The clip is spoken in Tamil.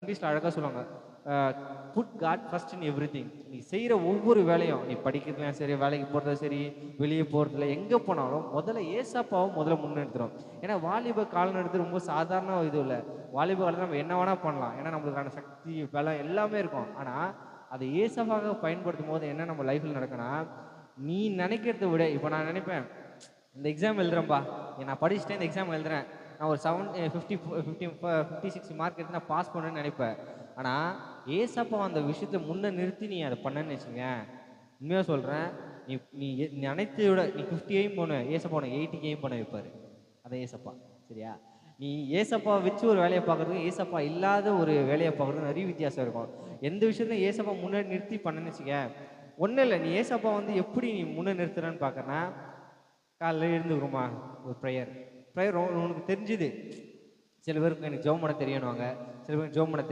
இங்கிலீஷ்ல அழகா சொல்லுவாங்க. Put God first in everything. நீ செய்ற ஒவ்வொரு வேலையும், நீ படிக்கிறதுலயும் சரி, வேலைக்கு போறதும் சரி, வெளிய போறதுல எங்க போனாலும் முதல்ல ஏசப்பாவ முதல்ல முன்னெடுத்துறோம். ஏன்னா வாலிப காலம்ன்றது ரொம்ப சாதாரண இது இல்ல. வாலிப காலத்துல நம்ம என்ன வேணா பண்ணலாம். ஏன்னா நம்மளுக்கான சக்தி, பலம் எல்லாமே இருக்கும். ஆனா அதை ஏசப்பாக பயன்படுத்தும்போது என்ன நம்ம லைஃப்ல நடக்கும்னா, நீ நினைக்கிறத விட இப்ப நான் நினைப்பேன், இந்த எக்ஸாம் எழுதுறேன்பா, நான் படிச்சுட்டேன் இந்த எக்ஸாம் எழுதுறேன். நான் ஒரு 56 மார்க் எடுத்து நான் பாஸ் பண்ணுவேன்னு நினைப்பேன். ஆனா ஏசப்பா அந்த விஷயத்த முன்ன நிறுத்தி நீ அதை பண்ணன்னு வச்சுக்கேன், உண்மையா சொல்றேன், நீ நீ நீ அனைத்தை விட நீ 50 எய்ம் பண்ணு, ஏசப்பா உனக்கு 80 எய்ம் பண்ண வைப்பாரு. அதான் ஏசப்பா. சரியா? நீ ஏசப்பா வச்சு ஒரு வேலையை பார்க்கறதுக்கும் ஏசப்பா இல்லாத ஒரு வேலையை பார்க்கறதுக்கும் நிறைய வித்தியாசம் இருக்கும். எந்த விஷயத்தையும் ஏசப்பா முன்னாடி நிறுத்தி பண்ணன்னு வச்சுக்கேன், ஒன்றும் இல்லை, நீ ஏசப்பா வந்து எப்படி நீ முன்ன நிறுத்துறன்னு பார்க்கறனா, காலைல எழுந்துக்கிறோமா, ஒரு ப்ரேயர் ப்ரேயர் உனக்கு தெரிஞ்சுது. சில பேருக்கு எனக்கு ஜெபம் பண்ண தெரியணுவாங்க, சில பேருக்கு ஜெபம் பண்ண